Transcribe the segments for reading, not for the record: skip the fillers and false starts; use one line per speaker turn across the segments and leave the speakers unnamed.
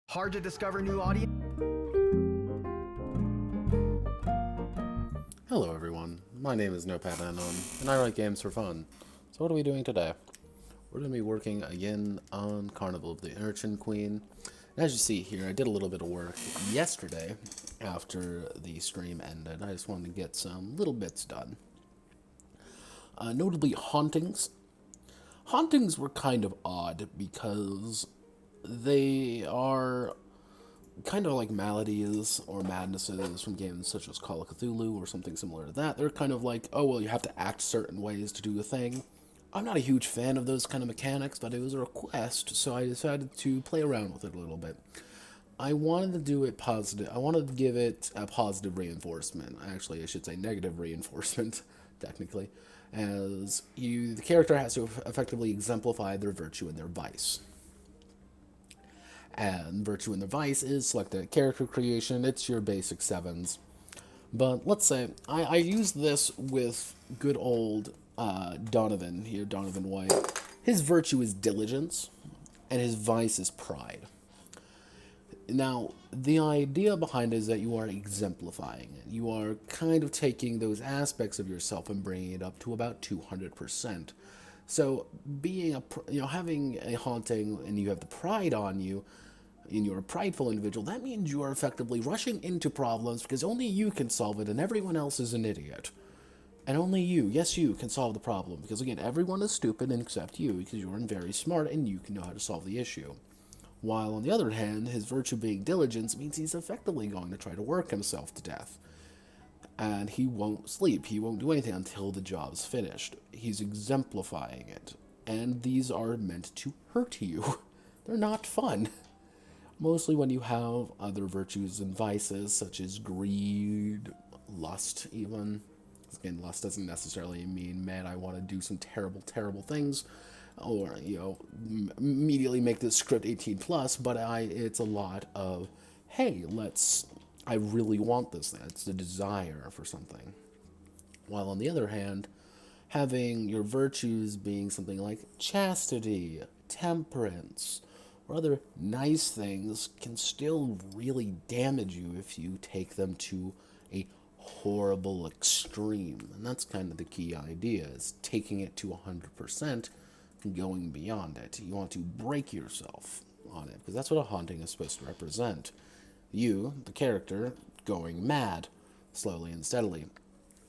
Hard to discover new audience?
Hello everyone, my name is Notepad Unknown, and I write games for fun. So what are we doing today? We're going to be working again on Carnival of the Urchin Queen. And as you see here, I did a little bit of work yesterday after the stream ended. I just wanted to get some little bits done. Notably hauntings. Hauntings were kind of odd because they are kind of like maladies or madnesses from games such as Call of Cthulhu or something similar to that. They're kind of like, oh, well, you have to act certain ways to do a thing. I'm not a huge fan of those kind of mechanics, but it was a request, so I decided to play around with it a little bit. I wanted to do it positive. I wanted to give it a positive reinforcement. Actually, I should say negative reinforcement, technically, as the character has to effectively exemplify their virtue and their vice. And virtue and the vice is selected character creation. It's your basic 7s. But let's say I used this with good old Donovan here, Donovan White. His virtue is diligence, and his vice is pride. Now, the idea behind it is that you are exemplifying it. You are kind of taking those aspects of yourself and bringing it up to about 200%. So, having a haunting and you have the pride on you, and you're a prideful individual, that means you are effectively rushing into problems because only you can solve it and everyone else is an idiot. And only you, yes you, can solve the problem. Because again, everyone is stupid except you because you're very smart and you can know how to solve the issue. While on the other hand, his virtue being diligence means he's effectively going to try to work himself to death. And he won't sleep, he won't do anything until the job's finished. He's exemplifying it. And these are meant to hurt you. They're not fun. Mostly when you have other virtues and vices, such as greed, lust even. Again, lust doesn't necessarily mean, man, I want to do some terrible, terrible things. Or, immediately make this script 18 plus, but it's a lot of, hey, I really want this. That's the desire for something. While on the other hand, having your virtues being something like chastity, temperance, or other nice things can still really damage you if you take them to a horrible extreme. And that's kind of the key idea, is taking it to 100% and going beyond it. You want to break yourself on it, because that's what a haunting is supposed to represent. You, the character, going mad, slowly and steadily.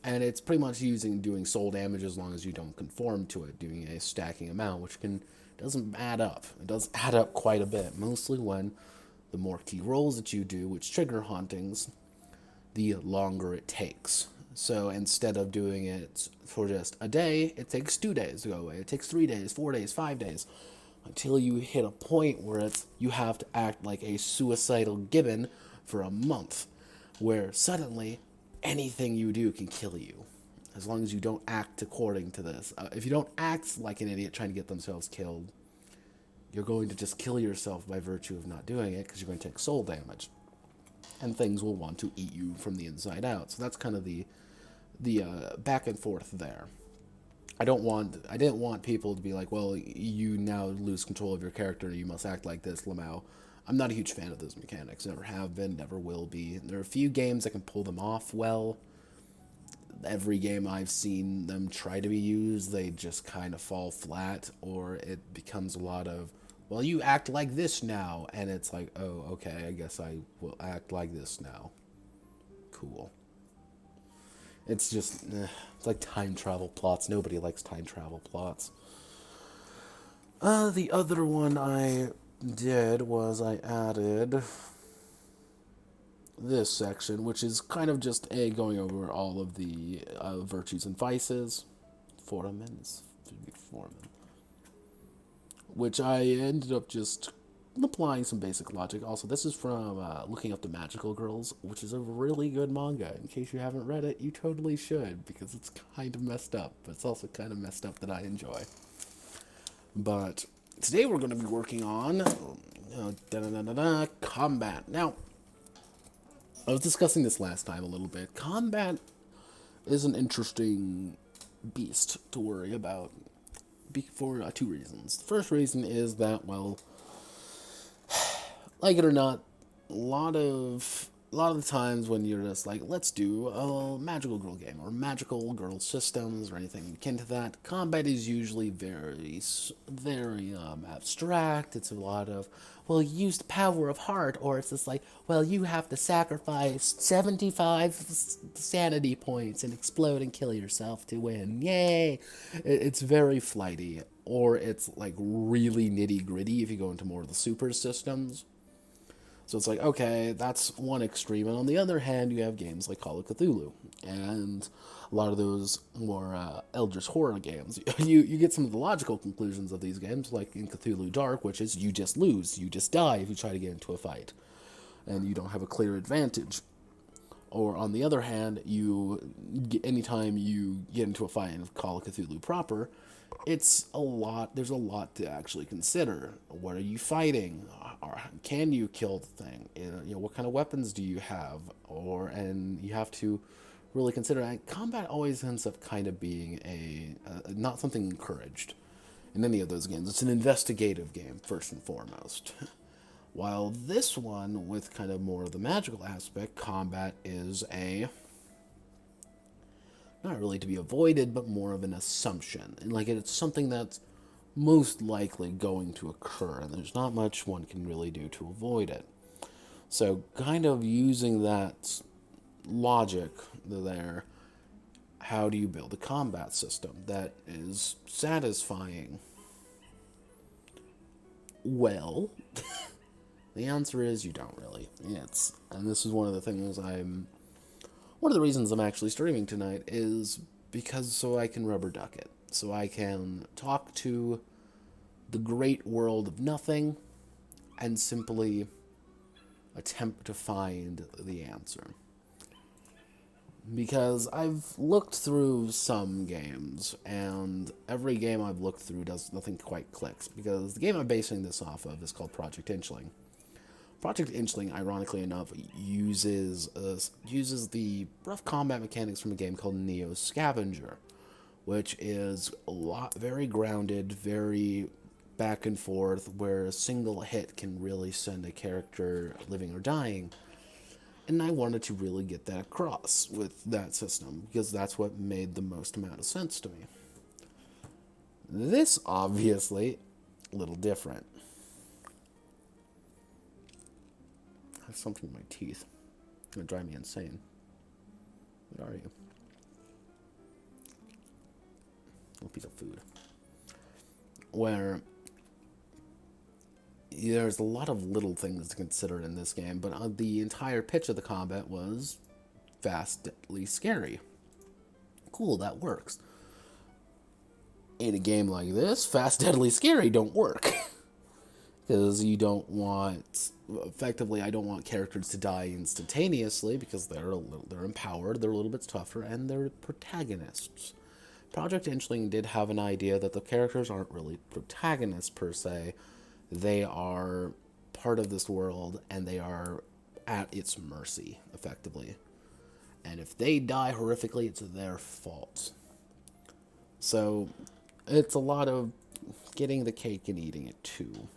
And it's pretty much doing soul damage as long as you don't conform to it, doing a stacking amount, which doesn't add up. It does add up quite a bit, mostly when the more key rolls that you do, which trigger hauntings, the longer it takes. So instead of doing it for just a day, it takes 2 days to go away. It takes 3 days, 4 days, 5 days, until you hit a point where you have to act like a suicidal gibbon for a month, where suddenly anything you do can kill you, as long as you don't act according to this. If you don't act like an idiot trying to get themselves killed, you're going to just kill yourself by virtue of not doing it, because you're going to take soul damage. And things will want to eat you from the inside out. So that's kind of the back and forth there. I didn't want people to be like, well, you now lose control of your character, you must act like this, Lamau. I'm not a huge fan of those mechanics. Never have been, never will be. There are a few games that can pull them off well. Every game I've seen them try to be used, they just kind of fall flat, or it becomes a lot of, well, you act like this now, and it's like, oh, okay, I guess I will act like this now. Cool. It's just, it's like time travel plots. Nobody likes time travel plots. The other one I did was I added this section, which is kind of just going over all of the virtues and vices. Foramen, which I ended up just applying some basic logic. Also, this is from Looking Up to Magical Girls, which is a really good manga. In case you haven't read it, you totally should, because it's kind of messed up, but it's also kind of messed up that I enjoy. But today we're going to be working on combat. Now, I was discussing this last time a little bit. Combat is an interesting beast to worry about for 2 reasons. The first reason is that, well, like it or not, a lot of the times when you're just like, let's do a magical girl game or magical girl systems or anything akin to that, combat is usually very abstract. It's a lot of, well, use the power of heart, or it's just like, well, you have to sacrifice 75 sanity points and explode and kill yourself to win. Yay! It's very flighty, or it's like really nitty gritty if you go into more of the super systems. So it's like, okay, that's one extreme. And on the other hand, you have games like Call of Cthulhu and a lot of those more Eldritch horror games. You get some of the logical conclusions of these games, like in Cthulhu Dark, which is you just lose, you just die if you try to get into a fight, and you don't have a clear advantage. Or on the other hand, anytime you get into a fight in Call of Cthulhu proper, it's a lot. There's a lot to actually consider. What are you fighting? Can you kill the thing? What kind of weapons do you have? And you have to really consider. And combat always ends up kind of being not something encouraged in any of those games. It's an investigative game first and foremost. While this one, with kind of more of the magical aspect, combat is not really to be avoided, but more of an assumption. And like it's something that's most likely going to occur, and there's not much one can really do to avoid it. So kind of using that logic there, how do you build a combat system that is satisfying? Well, the answer is you don't really. And this is one of the things one of the reasons I'm actually streaming tonight is because so I can rubber duck it. So I can talk to the great world of nothing and simply attempt to find the answer. Because I've looked through some games, and every game I've looked through does nothing quite clicks. Because the game I'm basing this off of is called Project Inchling. Project Inchling, ironically enough, uses the rough combat mechanics from a game called Neo Scavenger, which is very grounded, very back and forth, where a single hit can really send a character living or dying. And I wanted to really get that across with that system, because that's what made the most amount of sense to me. This, obviously, a little different. I have something in my teeth. It's going to drive me insane. What are you? A piece of food. Where there's a lot of little things to consider in this game, but the entire pitch of the combat was fast, deadly, scary. Cool, that works. In a game like this, fast, deadly, scary don't work. Because you don't want, effectively, I don't want characters to die instantaneously, because they're empowered, they're a little bit tougher, and they're protagonists. Project Inchling did have an idea that the characters aren't really protagonists per se. They are part of this world, and they are at its mercy, effectively. And if they die horrifically, it's their fault. So, it's a lot of getting the cake and eating it, too,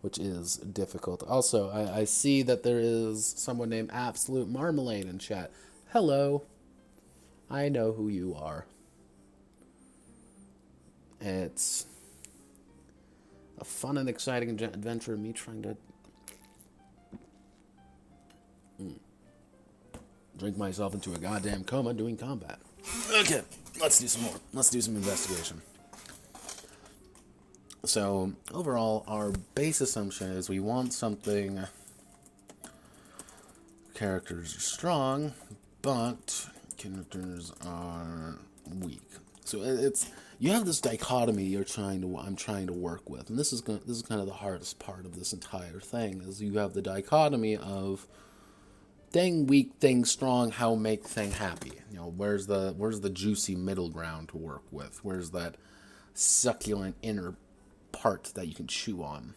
which is difficult. Also, I see that there is someone named Absolute Marmalade in chat. Hello. I know who you are. It's a fun and exciting adventure of me trying to drink myself into a goddamn coma doing combat. Okay, let's do some more. Let's do some investigation. So, overall, our base assumption is we want something... Characters are strong, but characters are weak. So you have this dichotomy I'm trying to work with, and this is kind of the hardest part of this entire thing, is you have the dichotomy of thing weak, thing strong, how make thing happy. Where's the juicy middle ground to work with? Where's that succulent inner part that you can chew on?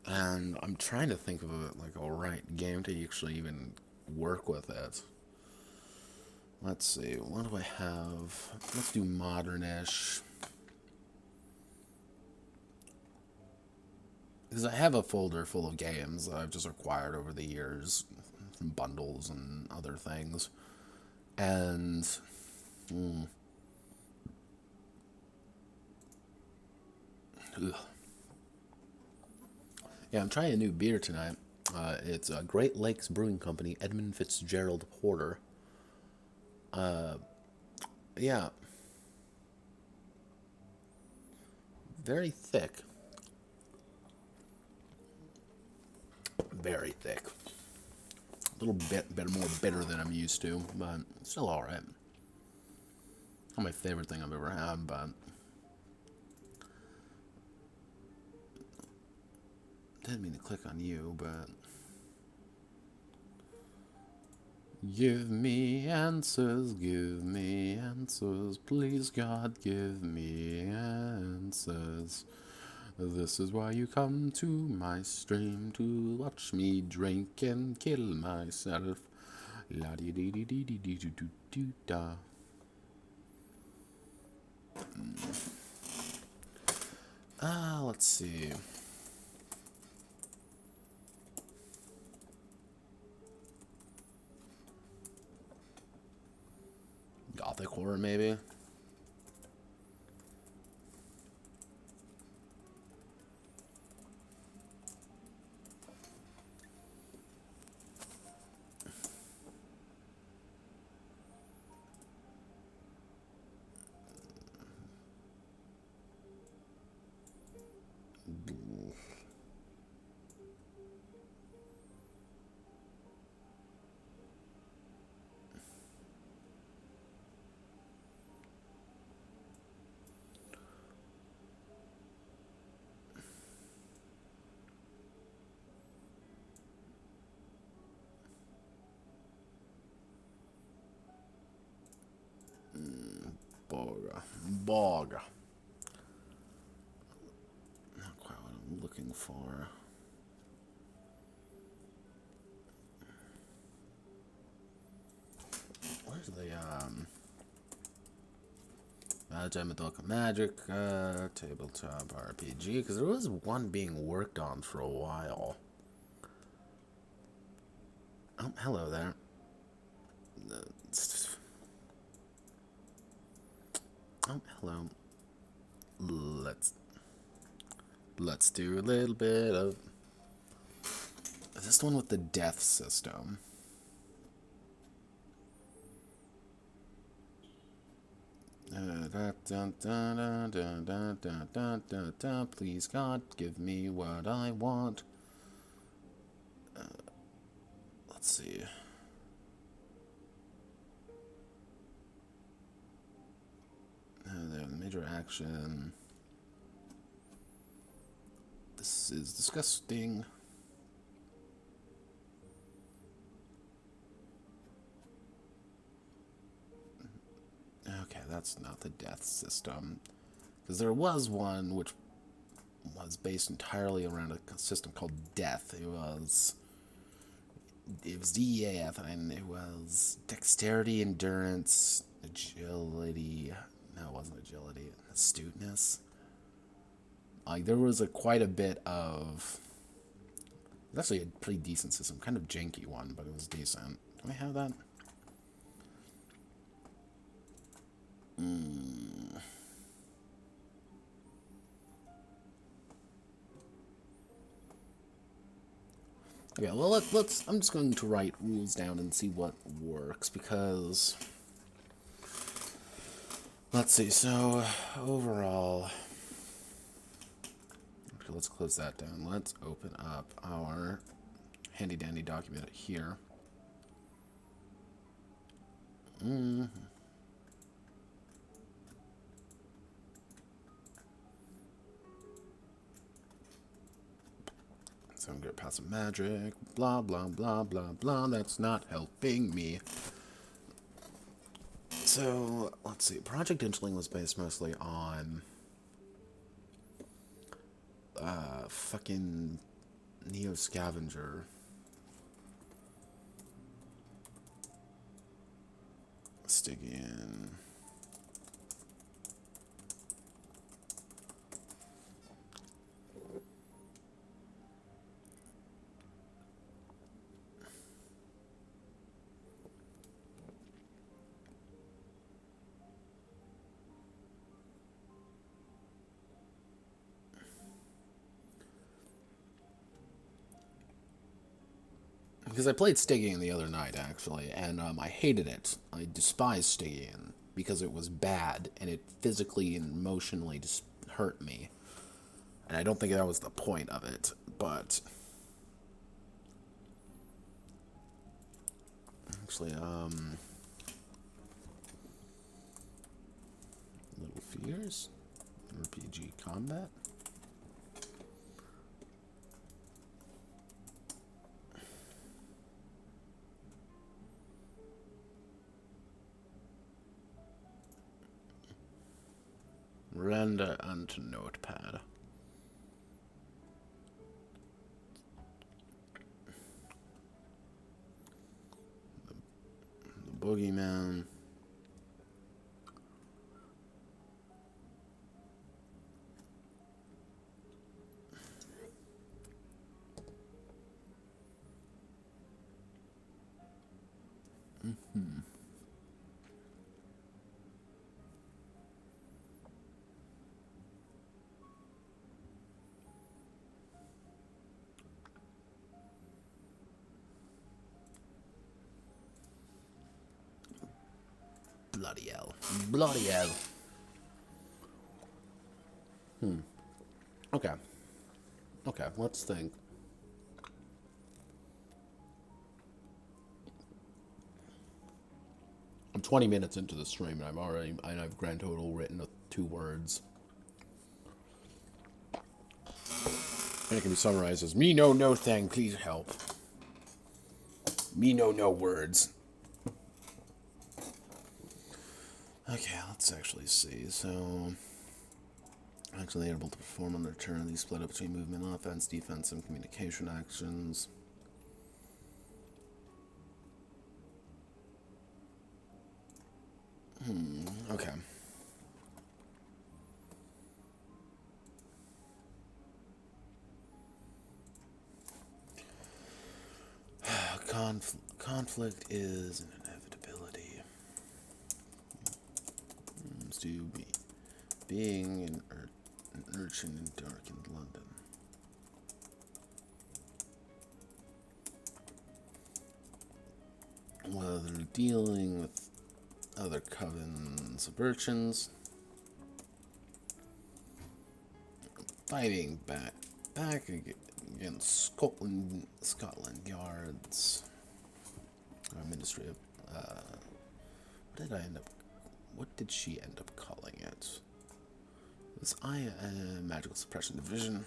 And I'm trying to think of a right game to actually even work with it. Let's see, what do I have? Let's do modern-ish. Because I have a folder full of games that I've just acquired over the years, from bundles and other things. And ugh. Yeah, I'm trying a new beer tonight. It's a Great Lakes Brewing Company, Edmund Fitzgerald Porter. Yeah, very thick. Very thick. A little bit more bitter than I'm used to, but still alright. Not my favorite thing I've ever had, but didn't mean to click on you, but give me answers, please God, give me answers. This is why you come to my stream, to watch me drink and kill myself. La dee dee dee dee dee dee doo doo doo da. Let's see. Gothic horror, maybe? Bog. Not quite what I'm looking for. Where's the Magic tabletop RPG? Because there was one being worked on for a while. Oh, hello there. Oh, hello. Let's do a little bit of. Is this the one with the death system? Please God, give me what I want. Let's see. The major action. This is disgusting. Okay, that's not the death system. Because there was one which was based entirely around a system called death. It was DEAF, and it was dexterity, endurance, agility. No, it wasn't agility. Astuteness. Like, there was quite a bit of. It was actually a pretty decent system. Kind of janky one, but it was decent. Can I have that? Okay, well, let's. I'm just going to write rules down and see what works, because. Let's see, so overall. Okay, let's close that down. Let's open up our handy dandy document here. So I'm good at passive magic, blah, blah, blah, blah, blah. That's not helping me. So, let's see. Project Interling was based mostly on fucking Neo Scavenger. Stygian. Because I played Stygian the other night, actually, and I hated it. I despised Stygian because it was bad, and it physically and emotionally just hurt me. And I don't think that was the point of it, but... Actually, Little Fears? RPG Combat? Render onto notepad. The Boogeyman. Bloody hell. Bloody hell. Okay. Okay, let's think. I'm 20 minutes into the stream and I've grand total written 2 words. And it can be summarized as, me no thing, please help. Me no words. Okay, let's actually see. So, actually able to perform on their turn. These split up between movement, offense, defense, and communication actions. Okay. Conflict is an inevitability. To be being an urchin in darkened London. Whether dealing with other covens of urchins, fighting back against Scotland Yard's Ministry of what did she end up calling it? Was I Magical Suppression Division?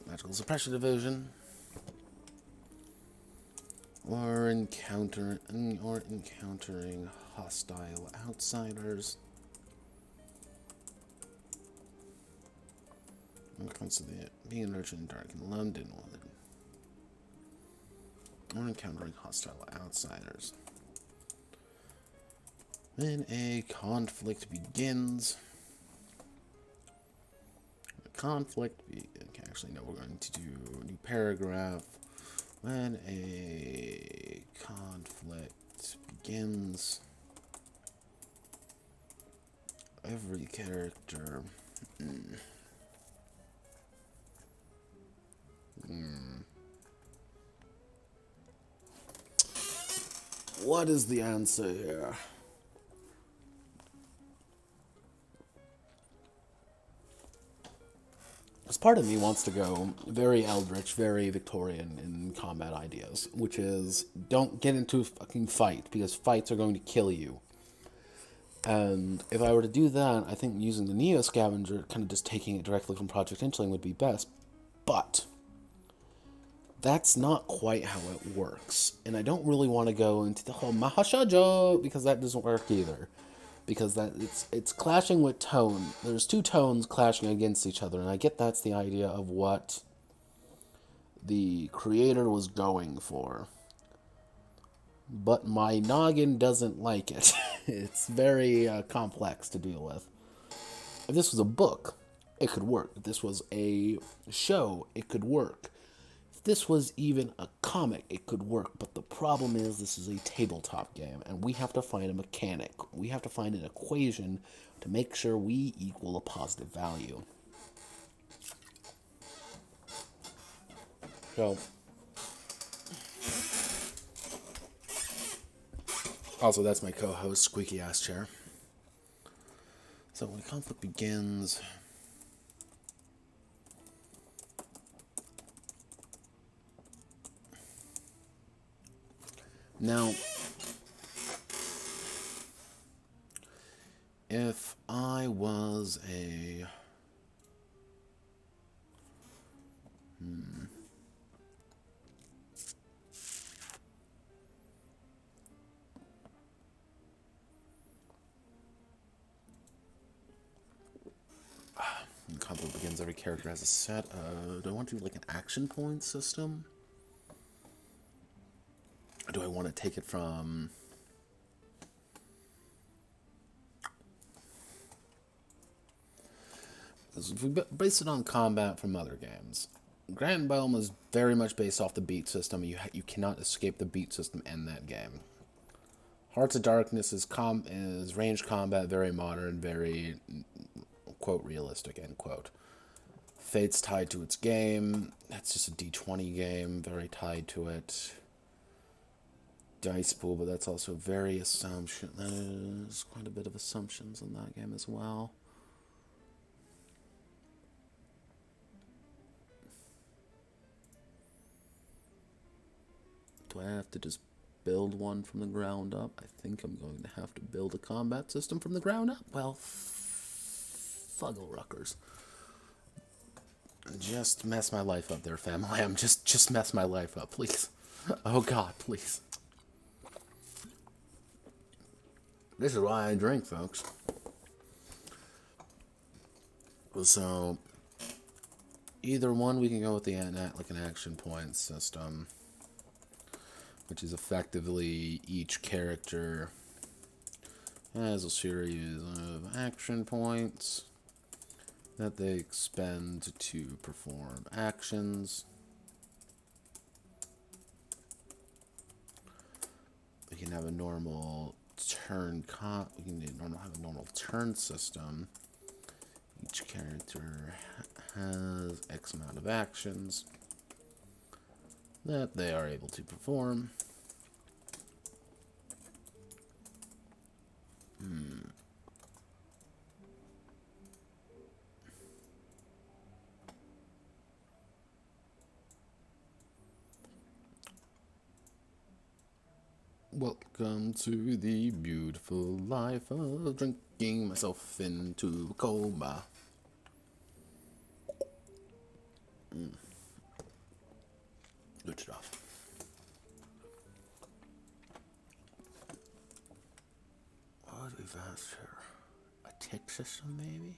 Magical Suppression Division. Or encountering hostile outsiders. When it comes to being an urchin in dark in London, or encountering hostile outsiders. When a conflict begins, actually, no, we're going to do a new paragraph. When a conflict begins, every character What is the answer here? Because part of me wants to go very Eldritch, very Victorian in combat ideas, which is don't get into a fucking fight, because fights are going to kill you. And if I were to do that, I think using the Neo Scavenger, kind of just taking it directly from Project Inchling would be best. But that's not quite how it works. And I don't really want to go into the whole Mahashojo, because that doesn't work either. Because it's clashing with tone. There's 2 tones clashing against each other, and I get that's the idea of what the creator was going for. But my noggin doesn't like it. It's very complex to deal with. If this was a book, it could work. If this was a show, it could work. If this was even a comic, it could work. But the problem is this is a tabletop game, and we have to find a mechanic. We have to find an equation to make sure we equal a positive value. So, also, that's my co-host, Squeaky Ass Chair. So when conflict begins, now, if I was a when conflict begins, every character has a set. Do I want to do like an action point system? Or do I want to take it from? If we base it on combat from other games, Grand Realm is very much based off the beat system. You cannot escape the beat system in that game. Hearts of Darkness is range combat, very modern, very quote realistic end quote. Fate's tied to its game. That's just a D20 game, very tied to it. Dice pool, but that's also very assumption. There's quite a bit of assumptions in that game as well. Do I have to just build one from the ground up? I think I'm going to have to build a combat system from the ground up. Well, fuggle ruckers. Just mess my life up there, family. I'm just mess my life up, please. Oh God, please. This is why I drink, folks. So, either one, we can go with the like an action point system, which is effectively each character has a series of action points that they expend to perform actions. We can have a normal turn we can have a normal turn system. Each character has X amount of actions that they are able to perform. Welcome to the beautiful life of drinking myself into a coma. Good stuff. What we've asked here? A tick system, maybe?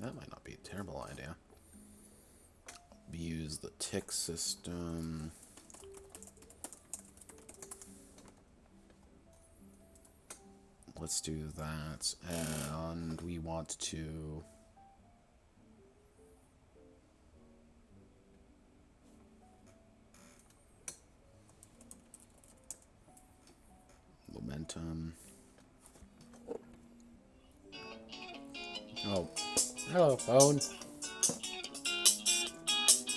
That might not be a terrible idea. We use the tick system. Let's do that. And we want to... momentum. Oh, hello, phone.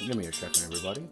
Give me a second, everybody.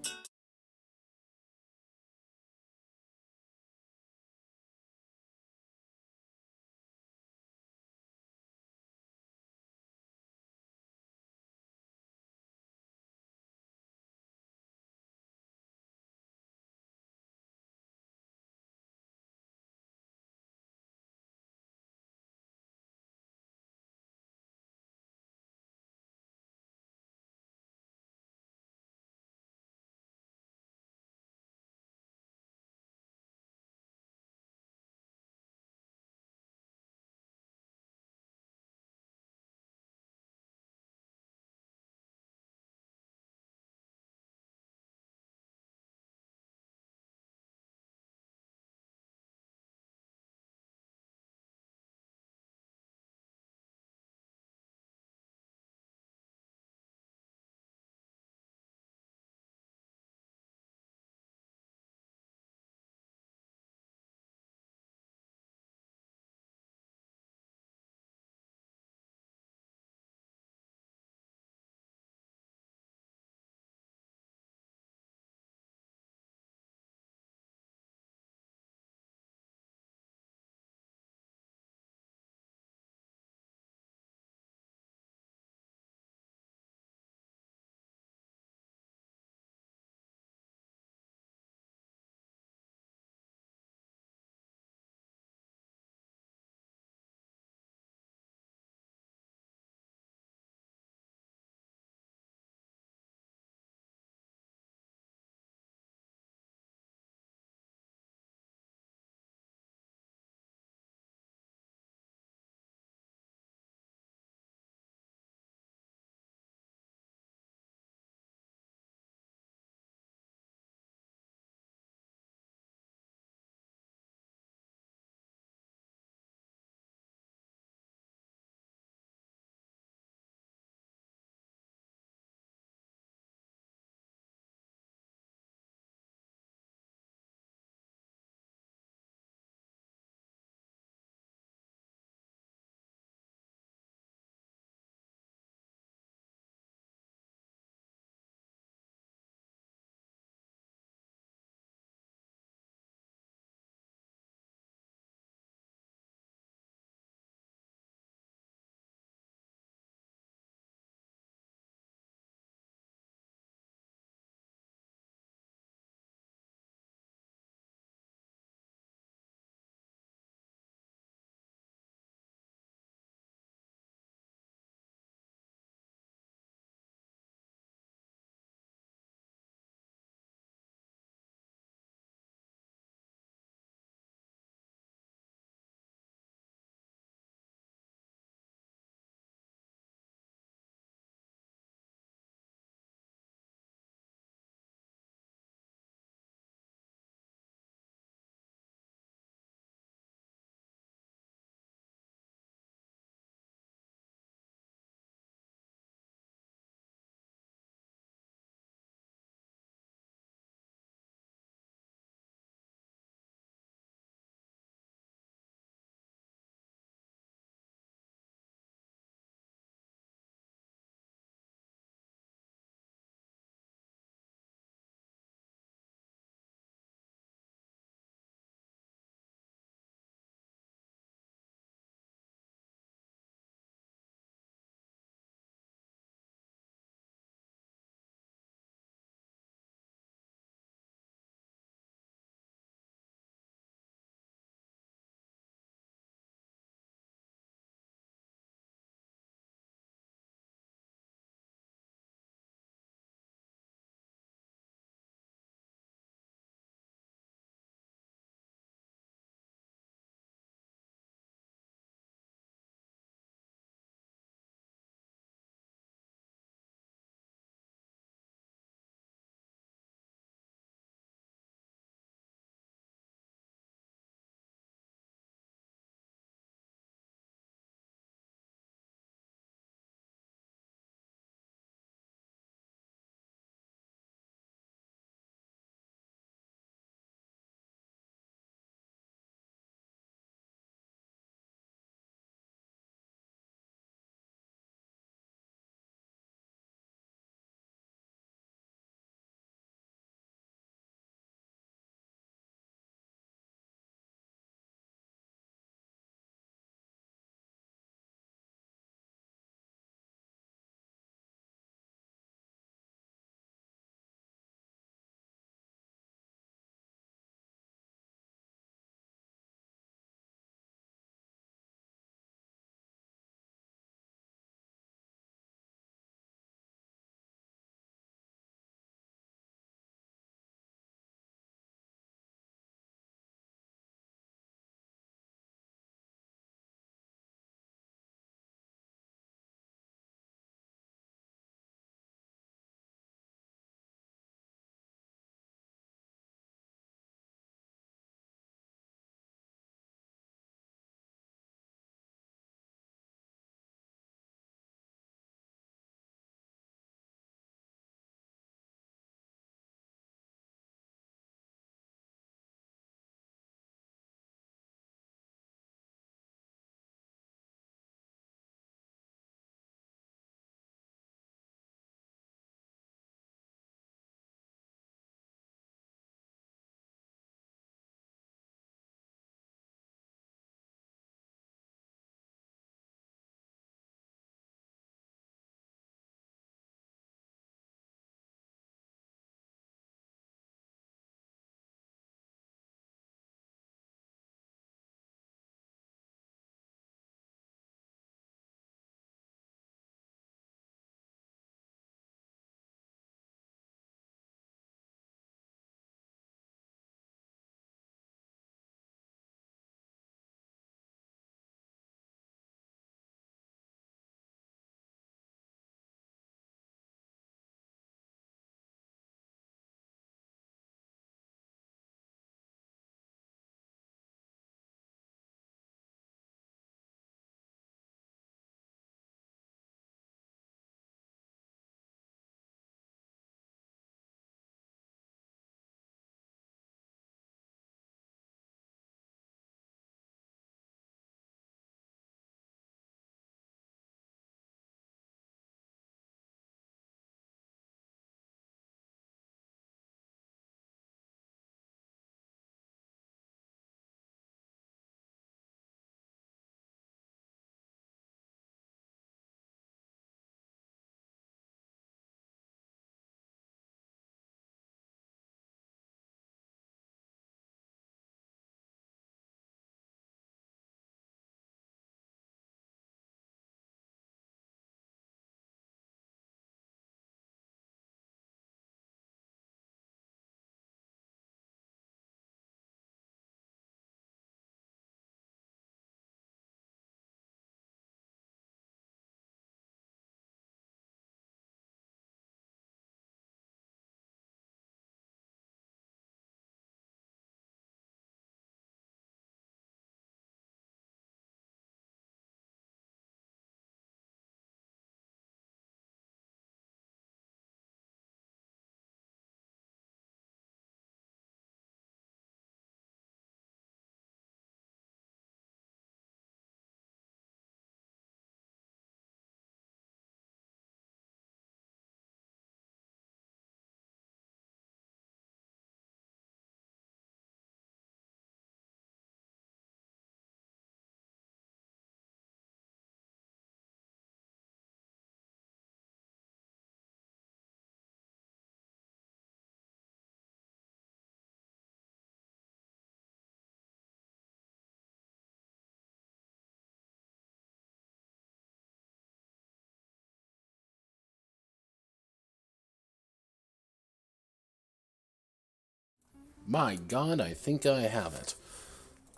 My God, I think I have it.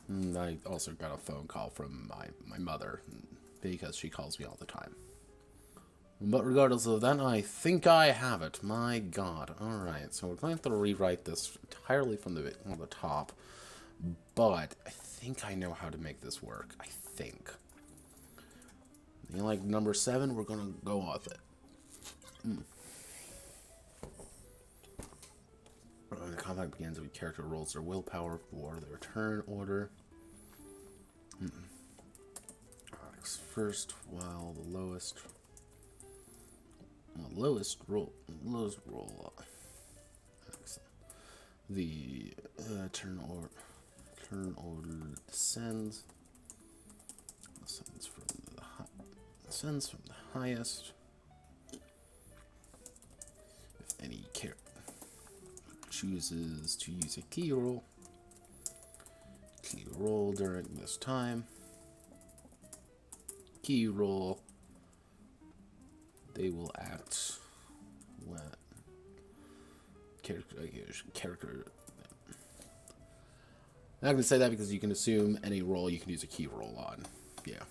And I also got a phone call from my mother, because she calls me all the time. But regardless of that, I think I have it. My God. Alright, so we're going to have to rewrite this entirely from the top. But I think I know how to make this work. I think. You like number 7? We're going to go with it. The combat begins when character rolls their willpower for their turn order. First, while the lowest roll. The turn order descends. Descends from the highest. If any character chooses to use a key roll during this time. Key roll. They will act when character. I'm not going to say that because you can assume any roll you can use a key roll on. Yeah.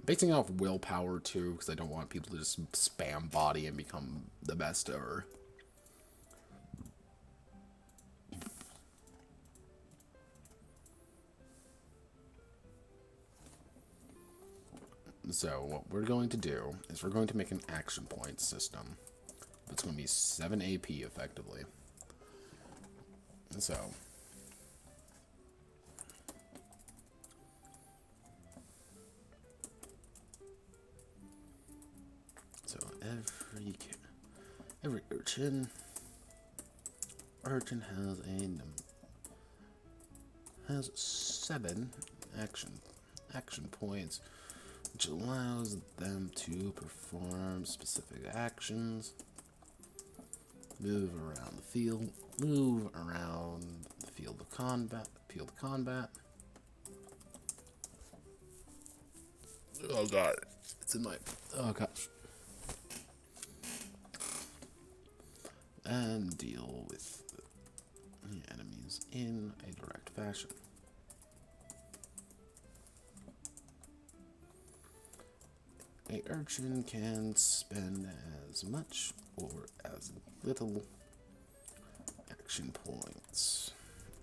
Basing off willpower too, because I don't want people to just spam body and become the best ever. So what we're going to do is we're going to make an action point system. It's going to be 7 AP effectively. So every urchin has 7 action points, which allows them to perform specific actions, move around the field of combat. Oh God, it's in my, oh gosh. And deal with the enemies in a direct fashion. A urchin can spend as much or as little action points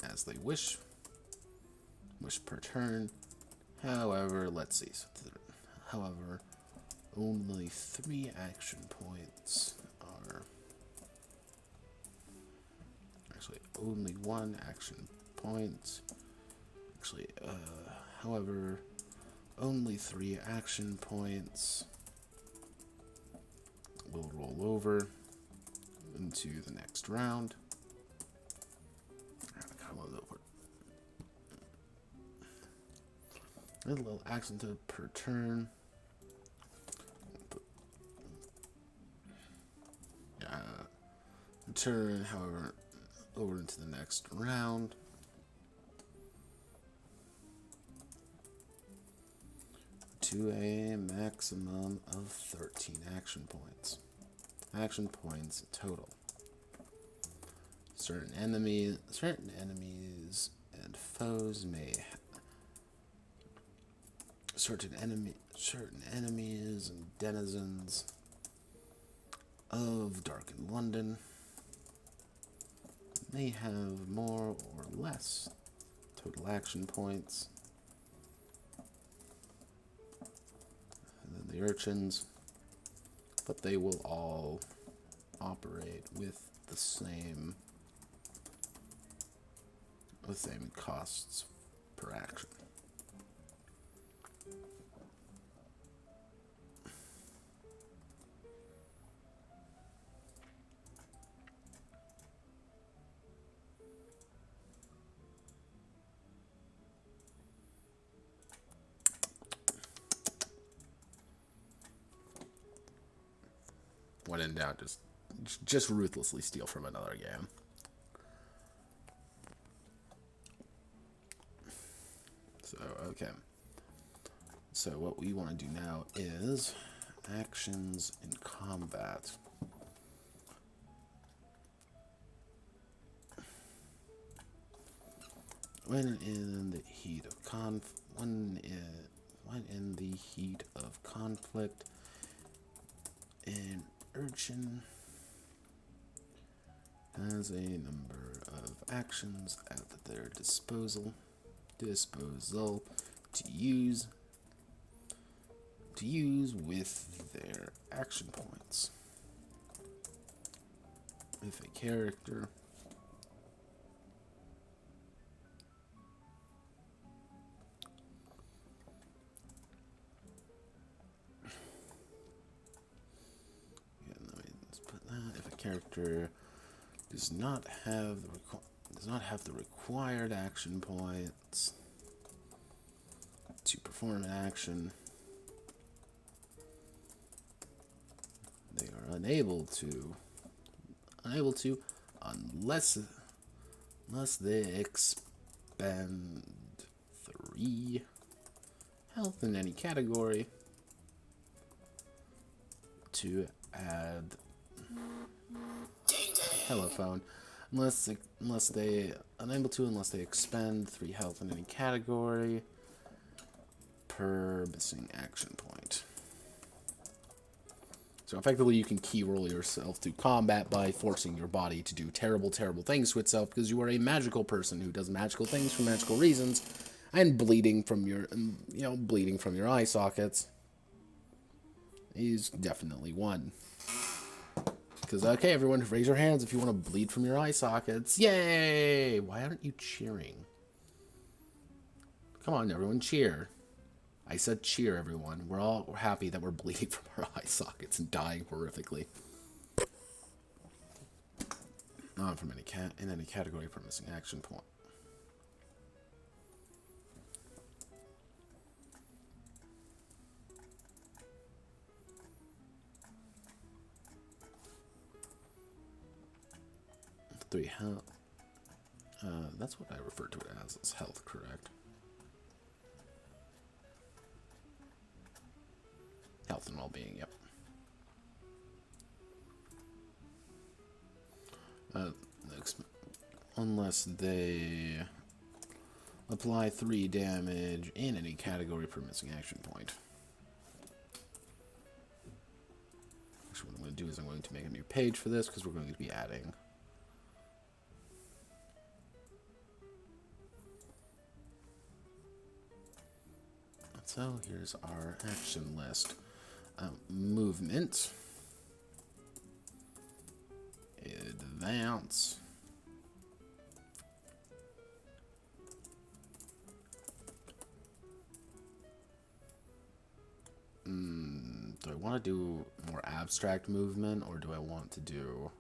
as they wish per turn. However, let's see. However, only 3 action points are actually only 1 action point. Actually, however, only 3 action points will roll over into the next round. A little action per turn. Turn, however, over into the next round. To a maximum of 13 action points. Action points total. Certain enemies and foes may certain enemies and denizens of darkened London may have more or less total action points than the urchins, but they will all operate with the same costs per action. When in doubt, just ruthlessly steal from another game. So, okay. So what we want to do now is actions in combat. When in the heat of conflict, an urchin has a number of actions at their disposal to use with their action points. If a character does not have the required action points to perform an action, they are unable to unless they expend 3 health in any category to add telephone. Unless they expend 3 health in any category per missing action point. So effectively, you can key roll yourself to combat by forcing your body to do terrible, terrible things to itself because you are a magical person who does magical things for magical reasons, and bleeding from your eye sockets is definitely one. Because, okay, everyone, raise your hands if you want to bleed from your eye sockets. Yay! Why aren't you cheering? Come on, everyone, cheer. I said cheer, everyone. We're all happy that we're bleeding from our eye sockets and dying horrifically. Not from in any category for missing action point. Health. That's what I refer to it as health, correct? Health and well-being, yep. Unless they apply 3 damage in any category per missing action point. Actually, what I'm going to do is I'm going to make a new page for this because we're going to be adding. So here's our action list. Movement. Advance. Do I want to do more abstract movement, or do I want to do...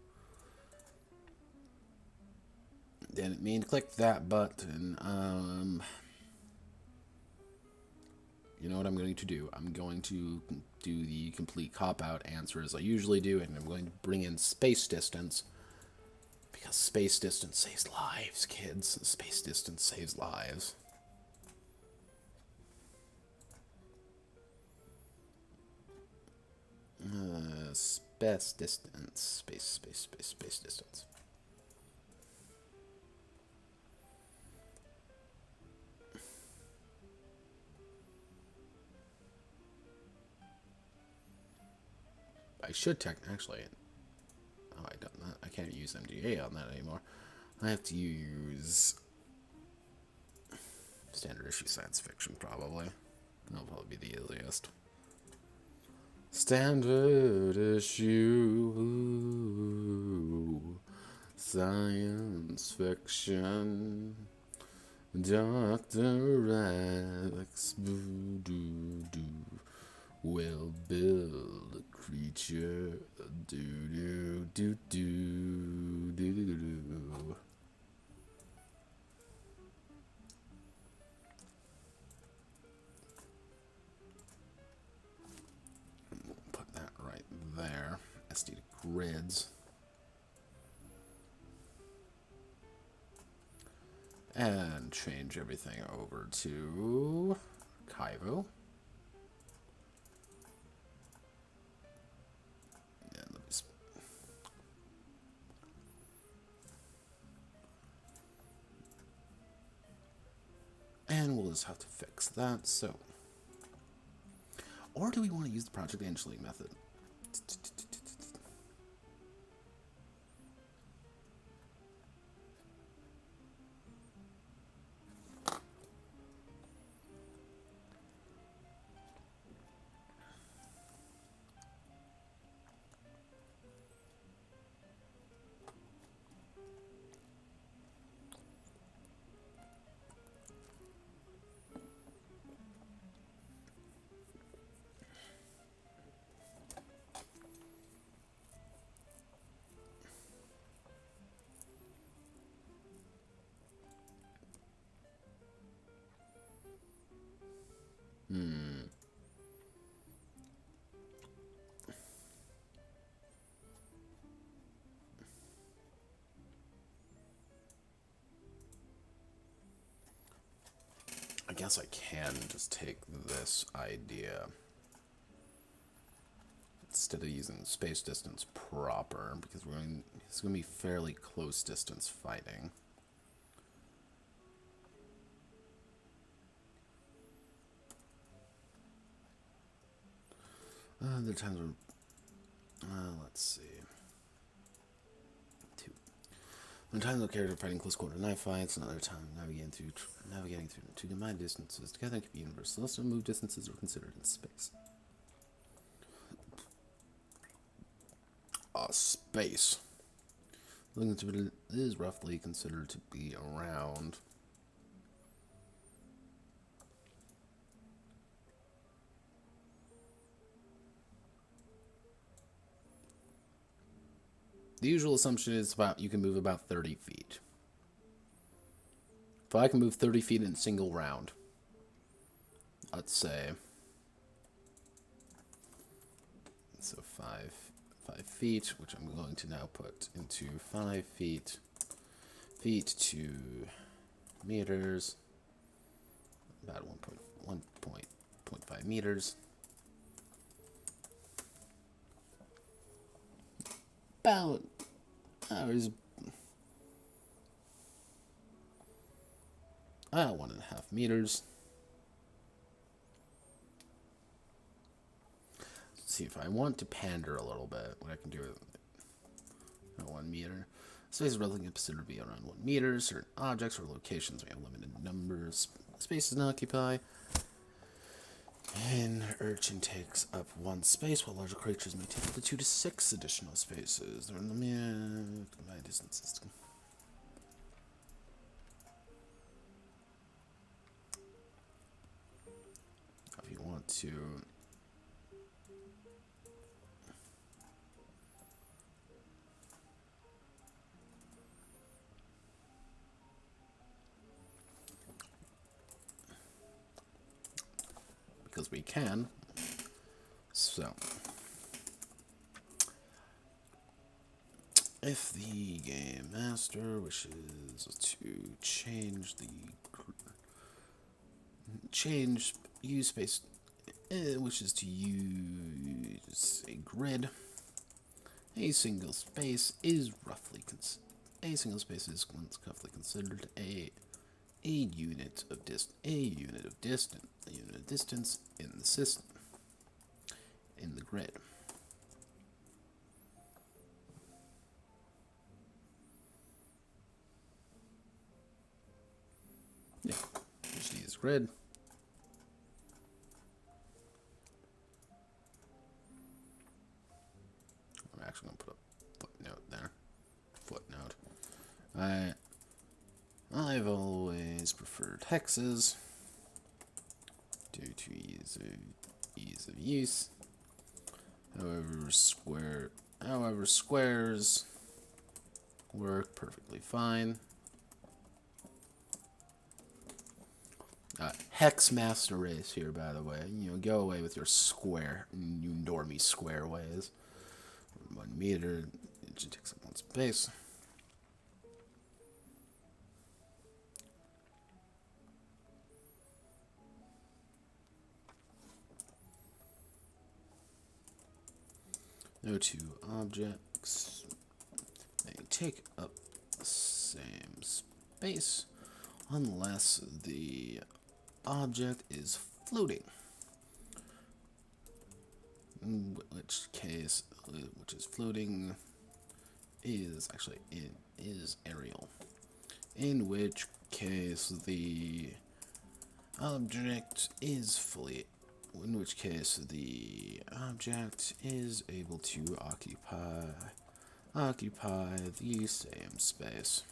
Didn't mean to click that button. You know what I'm going to do? I'm going to do the complete cop-out answer as I usually do, and I'm going to bring in space distance. Because space distance saves lives, kids. Space distance saves lives. Space distance. Space distance. I should actually. Oh, I can't use MDA on that anymore. I have to use standard issue science fiction, probably. That'll probably be the easiest. Standard issue science fiction. Dr. Alex Voodoo will build a creature. Do. Put that right there. SD grids. And change everything over to Kaivo. and we'll just have to fix that. So, or do we want to use the project Angeling method? I guess I can just take this idea instead of using space distance proper, because it's going to be fairly close distance fighting. There are times where, let's see. There are times where characters fighting close quarter knife fights, and other time navigating through two combined distances together can be universal. Also, move distances are considered in space. Space. Looking to it is roughly considered to be around. The usual assumption is you can move about 30 feet. If I can move 30 feet in a single round, let's say, so 5 feet, which I'm going to now put into 5 feet to meters, about 1.5 meters. About 1.5 meters. Let's see if I want to pander a little bit. What I can do with 1 meter. Space is relatively considered to be around 1 meter. Certain objects or locations may have limited numbers of spaces to occupy. And Urchin takes up 1 space, while larger creatures may take up to 2 to 6 additional spaces. They're in my distance system. If you want to, because we can. So, if the game master wishes to use space, wishes to use a grid, a single space is roughly roughly considered a unit of distance in the system, in the grid. Yeah, just use grid. I'm actually going to put a footnote there. I've always preferred hexes due to ease of use. However, squares work perfectly fine. Hex master race here, by the way. Go away with your normie square ways. 1 meter, it just takes up 1 space. No 2 objects. They take up the same space unless the object is floating. In which case, which is floating, is actually it is aerial. In which case the object is fully. In which case the object is able to occupy the same space.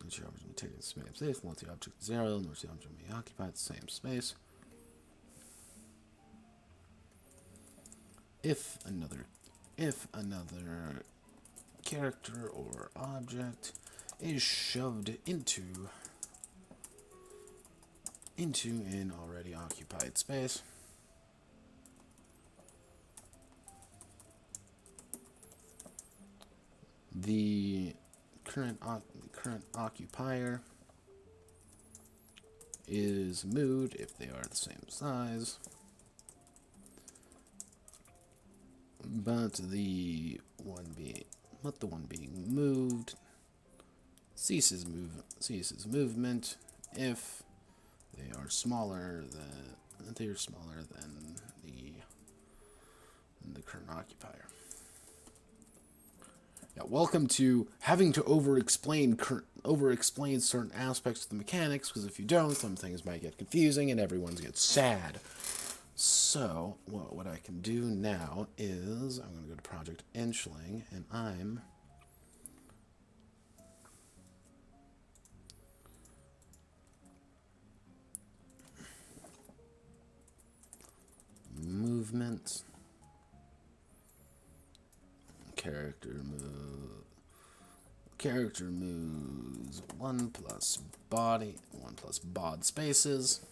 Which the object may take the same space once the object is aerial, in which the object may occupy the same space. If another character or object is shoved into an already occupied space, the current occupier is moved if they are the same size, but the one being moved ceases movement if they are smaller than the current occupier. Yeah, welcome to having to over-explain certain aspects of the mechanics, because if you don't, some things might get confusing and everyone gets sad. So, what I can do now is I'm going to go to Project Inchling, and I'm movement, character moves 1 plus body, 1 plus bod spaces,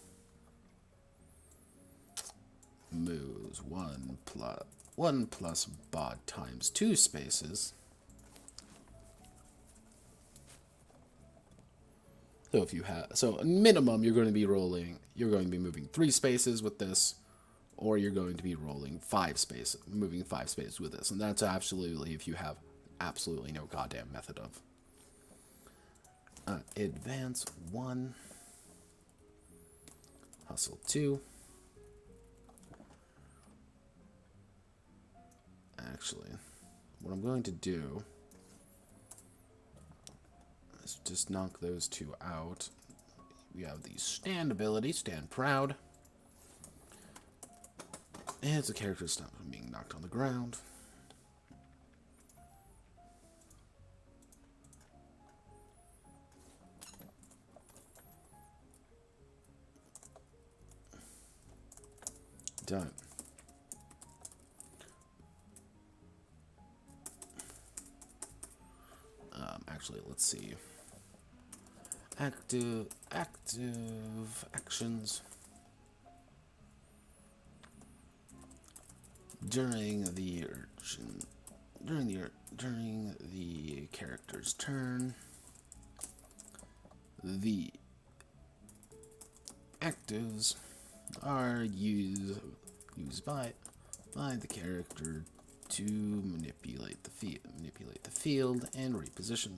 moves 1 plus bod times 2 spaces. So if you have, minimum you're going to be moving 3 spaces with this, or you're going to be moving 5 spaces with this, and that's absolutely if you have absolutely no goddamn method of. Advance 1, hustle 2. Actually, what I'm going to do is just knock those 2 out. We have the stand ability, stand proud. And it's a character to stop from being knocked on the ground. Done. Actually, let's see. Active actions. During the character's turn, the actives are used by the character to manipulate the field and reposition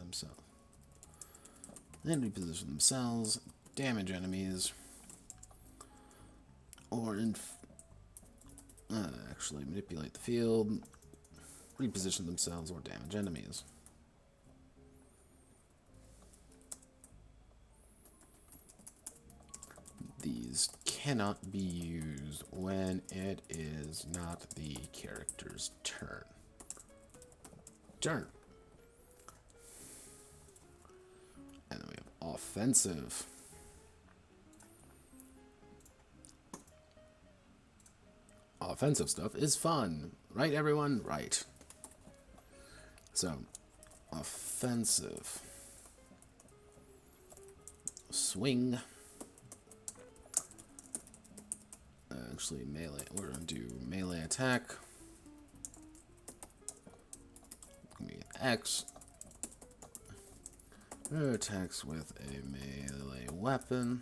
themselves, damage enemies, or actually manipulate the field, reposition themselves, or damage enemies. These cannot be used when it is not the character's turn. And then we have offensive. Offensive stuff is fun, right, everyone? Right. So, offensive. Swing. Actually, melee. We're going to do melee attack. X. Attacks with a melee weapon.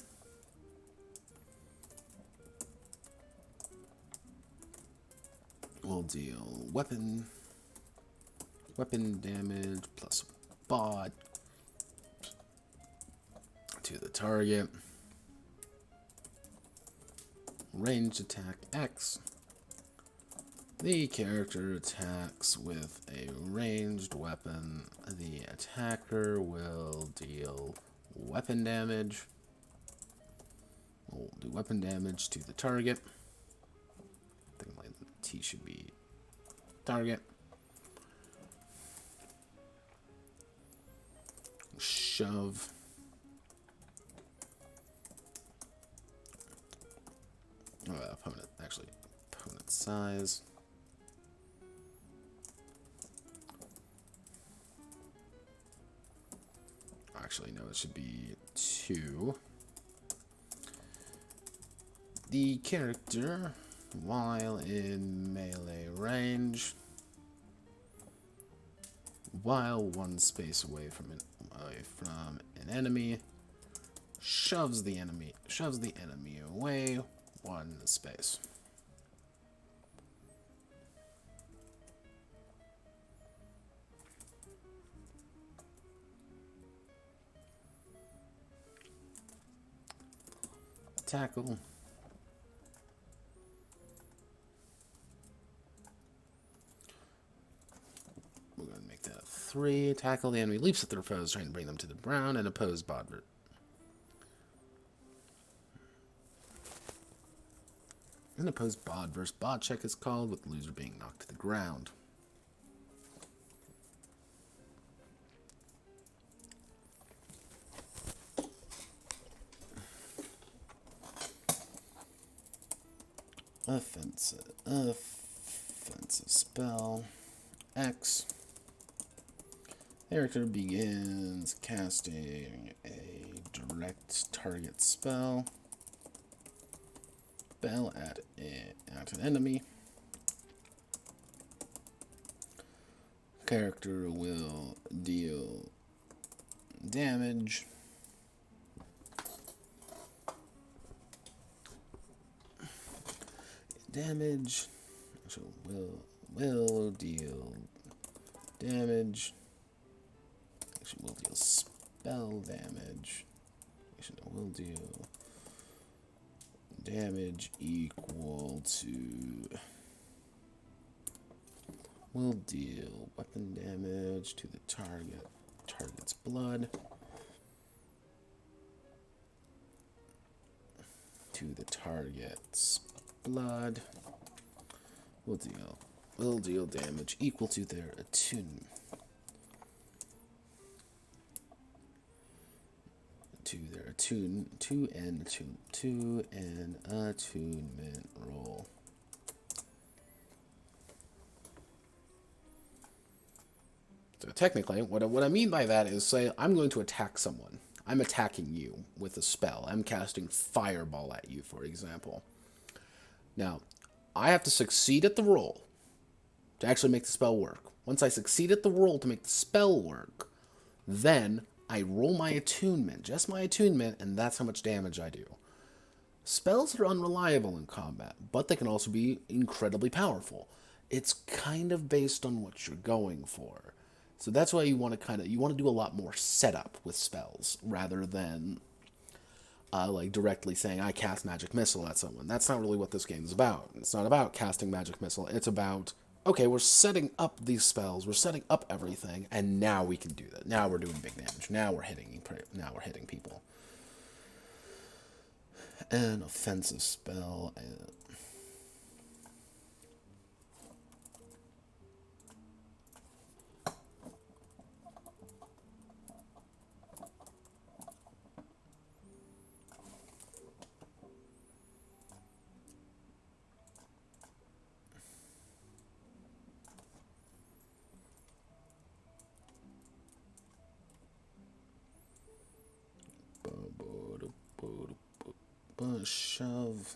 We'll deal weapon damage plus bod to the target. Ranged attack X. The character attacks with a ranged weapon. The attacker will deal weapon damage. We'll do weapon damage to the target. I think like the T should be target. Shove. Opponent size. Actually, no, it should be 2. The character, while in melee range, while 1 space away from an enemy, shoves the enemy away 1 space. Tackle. We're going to make that 3. Tackle. The enemy leaps at their foes, trying to bring them to the ground, and oppose bodvert. An opposed bod versus bod check is called, with the loser being knocked to the ground. Offensive spell X. Character begins casting a direct target spell. Spell at an enemy. Character will deal damage. So will deal damage. Actually, will deal spell damage. Actually, no, will deal damage equal to. Will deal weapon damage to the target's blood. To the target's blood. Will deal damage equal to their attunement. To an attunement roll. So technically, what I mean by that is, say I'm going to attack someone. I'm attacking you with a spell. I'm casting Fireball at you, for example. Now, I have to succeed at the roll to actually make the spell work. Once I succeed at the roll to make the spell work, then I roll my attunement, just my attunement, and that's how much damage I do. Spells are unreliable in combat, but they can also be incredibly powerful. It's kind of based on what you're going for. So that's why you want to do a lot more setup with spells rather than like directly saying I cast Magic Missile at someone. That's not really what this game is about. It's not about casting Magic Missile. It's about, okay, we're setting up these spells, we're setting up everything, and now we can do that. Now we're doing big damage. Now we're hitting people. An offensive spell. Shove.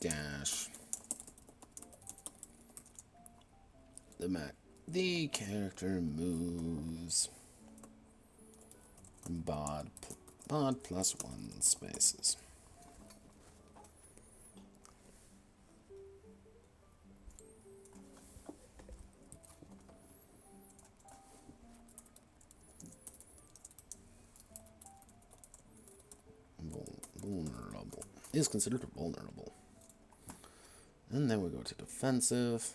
Dash. The character moves bod plus 1 spaces. vulnerable. Is considered vulnerable. And then we go to defensive.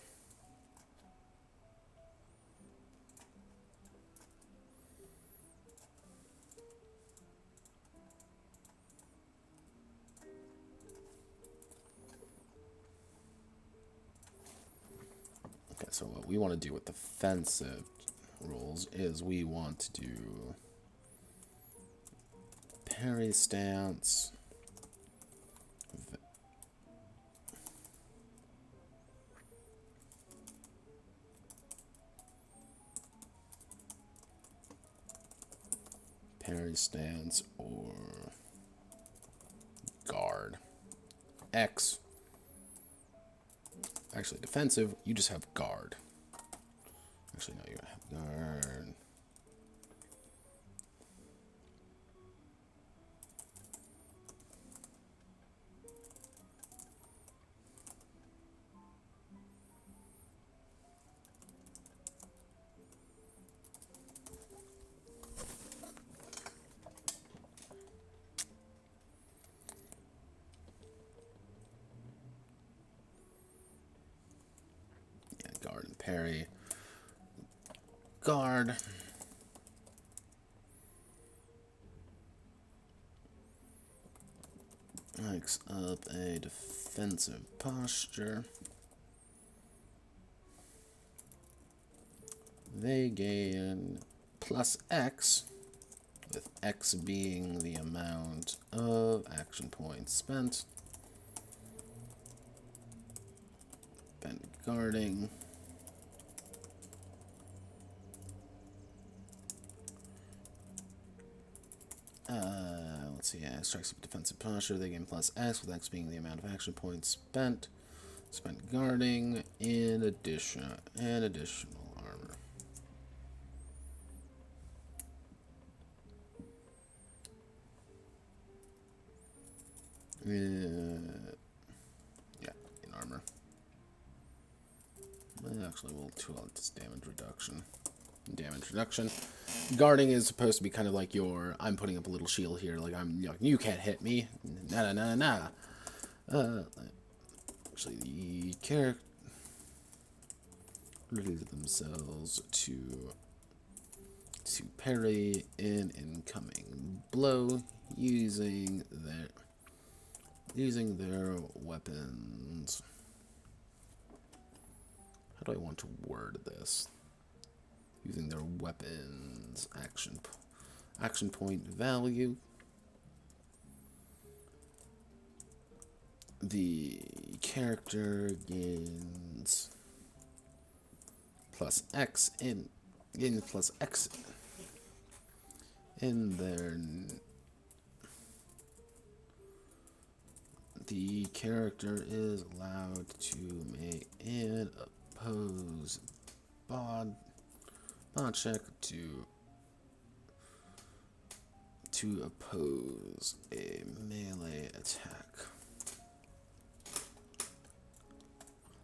Okay, so what we want to do with defensive rules is we want to do parry stance, or guard. X. Actually, defensive, you just have guard. Actually, no, you have guard. Guard and parry. Guard. Makes up a defensive posture. They gain plus X, with X being the amount of action points spent. Spent guarding. Let's see, yeah, strikes with defensive posture, they gain plus X, with X being the amount of action points spent. Spent guarding in addition, and additional armor. Yeah, in armor. Actually, we'll tool out this damage reduction. Guarding is supposed to be kind of like your, I'm putting up a little shield here, like you can't hit me. Nah. Actually, the character themselves to parry an incoming blow using their weapons. How do I want to word this? Using their weapons action point value. The character gains plus X in their. The character is allowed to make an oppose bod check to oppose a melee attack.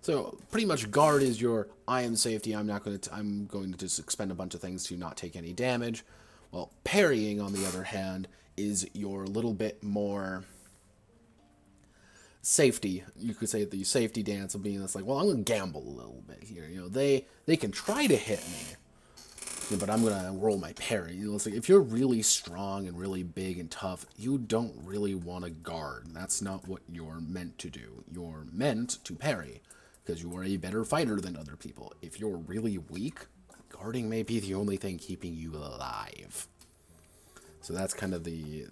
So pretty much guard is your I am safety. I'm going to just expend a bunch of things to not take any damage. Well, parrying on the other hand is your little bit more safety. You could say the safety dance of being this like, well, I'm going to gamble a little bit here. You know, they can try to hit me, but I'm going to roll my parry. You know, it's like if you're really strong and really big and tough, you don't really want to guard. That's not what you're meant to do. You're meant to parry because you are a better fighter than other people. If you're really weak, guarding may be the only thing keeping you alive. So that's kind of the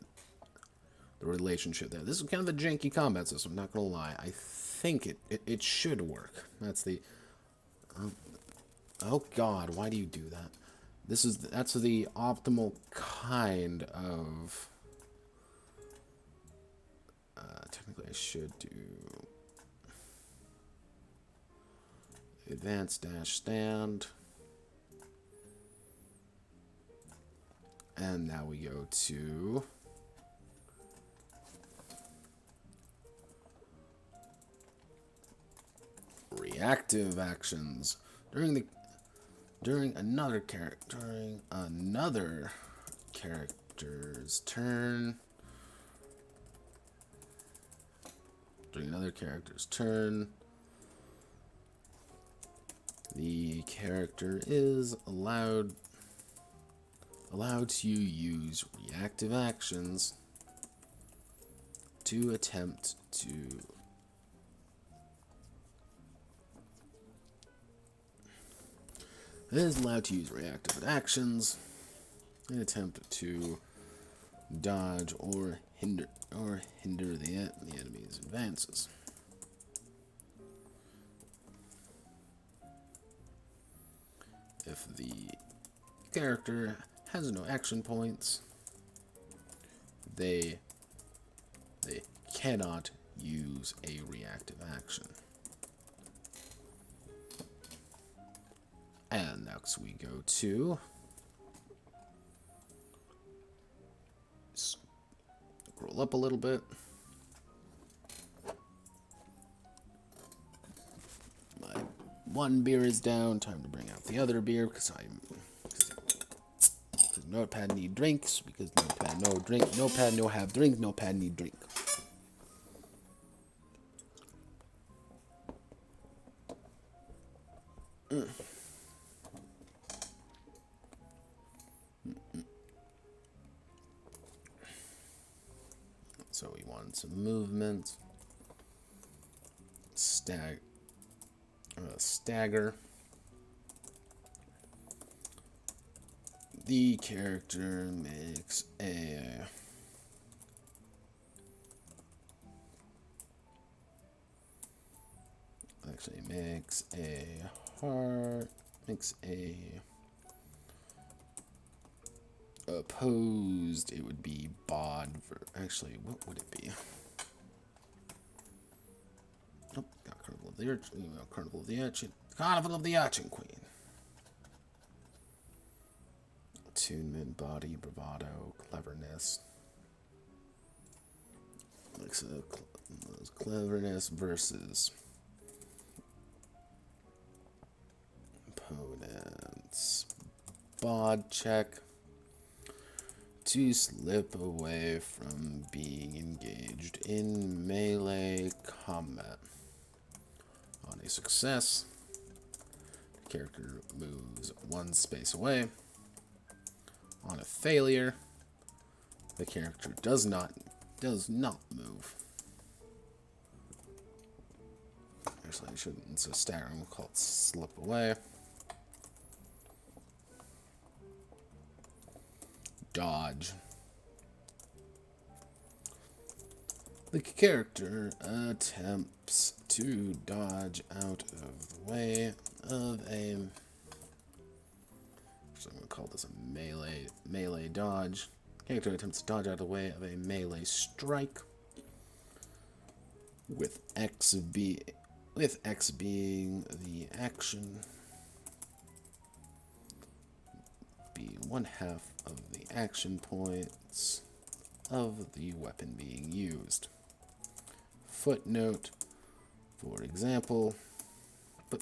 relationship there. This is kind of a janky combat system, not gonna lie. I think it should work. That's the oh god, why do you do that? That's the optimal kind of technically I should do advanced dash stand, and now we go to reactive actions. During another character's turn, During another character's turn, the character is allowed to use reactive actions to attempt to dodge or hinder the enemy's advances. If the character has no action points, they cannot use a reactive action. And next we go to scroll up a little bit. My one beer is down. Time to bring out the other beer because Notepad need drinks, because Notepad no drink, Notepad no have drink, Notepad need drink. So we want some movement, stagger. The character makes a opposed. It would be bod. Actually, what would it be? Oh, got Carnival of the Urchin. Carnival of the Urchin. Carnival of the Urchin Queen. Attunement, body, bravado, cleverness. Cleverness versus opponent's bod check to slip away from being engaged in melee combat. On a success, the character moves one space away. On a failure, the character does not move. Actually, I shouldn't. So staggering, we'll call it slip away. Dodge. The character attempts to dodge out of the way of a... Actually, I'm going to call this a melee dodge. Character attempts to dodge out of the way of a melee strike, with X being the action, be 1/2 of the action points of the weapon being used. Footnote, for example, a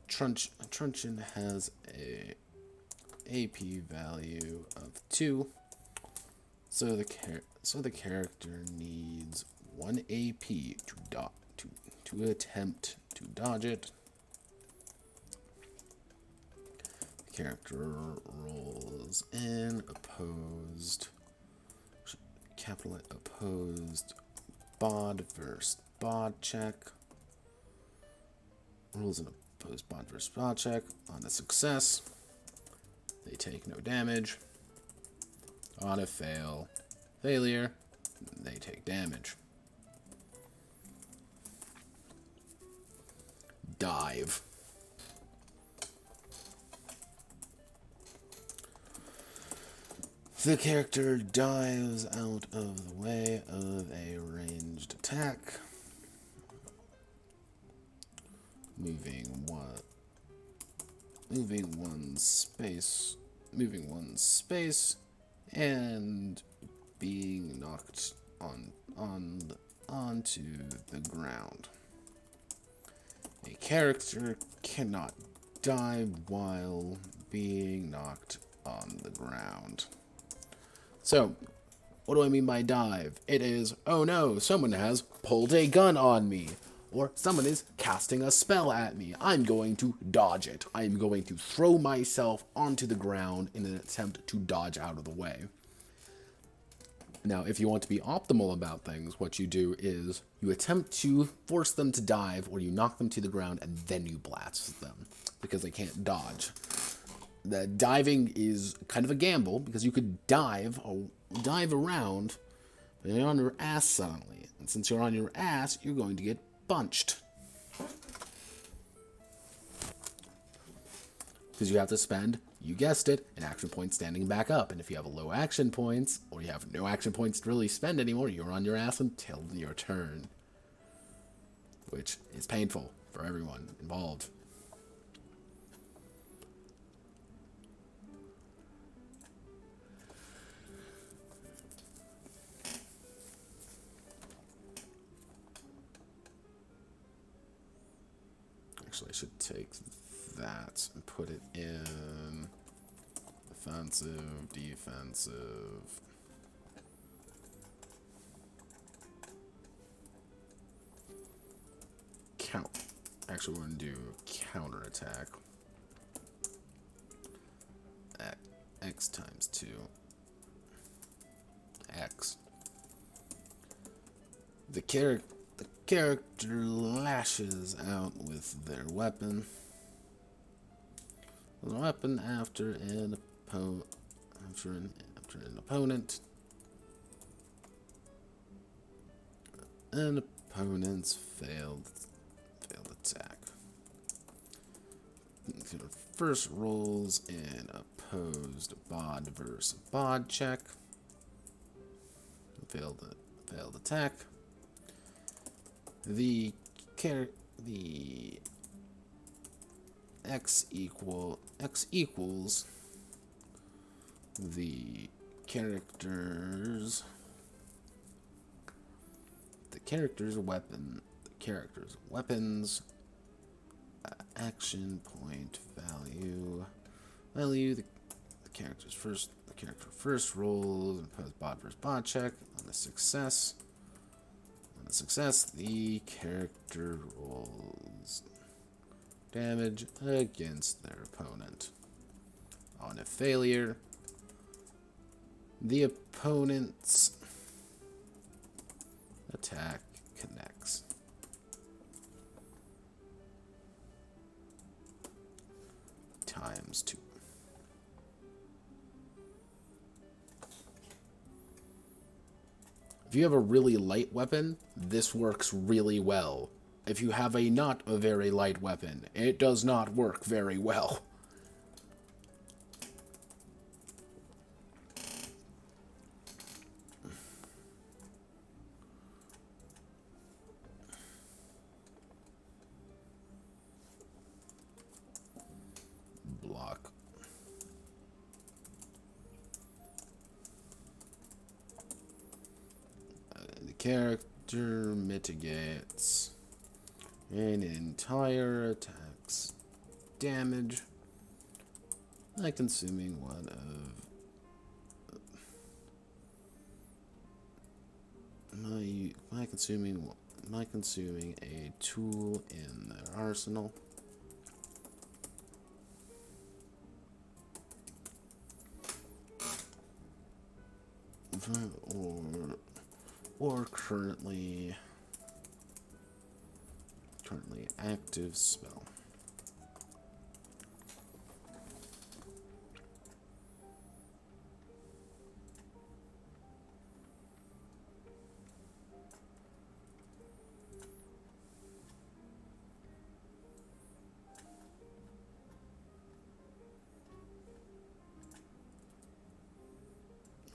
truncheon has a AP value of 2, so the character needs 1 AP to attempt to dodge it. The character rolls an opposed bod versus bod check. Rolls an opposed bod versus bod check. On a success, they take no damage. On a failure, they take damage. Dive. The character dives out of the way of a ranged attack, moving one space, and being knocked onto the ground. A character cannot dive while being knocked on the ground. So, What do I mean by dive? It is, oh no, someone has pulled a gun on me. Or someone is casting a spell at me. I'm going to dodge it. I'm going to throw myself onto the ground in an attempt to dodge out of the way. Now, if you want to be optimal about things, what you do is you attempt to force them to dive, or you knock them to the ground and then you blast them because they can't dodge. The diving is kind of a gamble because you could dive around, but you're on your ass suddenly. And since you're on your ass, you're going to get bunched. Because you have to spend, you guessed it, an action point standing back up. And if you have low action points, or you have no action points to really spend anymore, you're on your ass until your turn. Which is painful for everyone involved. Actually, I should take that and put it in offensive, defensive. Count. Actually, we're going to do counterattack. X times 2. X. The character lashes out with their weapon. The weapon after an opponent. An opponent's failed attack. First rolls an opposed bod versus bod check. Failed attack. The X equals the character's weapons action point value the character first rolls and impose bod versus bod check on a success. On a success, the character rolls damage against their opponent. On a failure, the opponent's attack connects. Times 2. If you have a really light weapon, this works really well. If you have a not a very light weapon, it does not work very well. Block. The character mitigates an entire attack's damage by consuming one of by consuming a tool in their arsenal. Or currently active spell.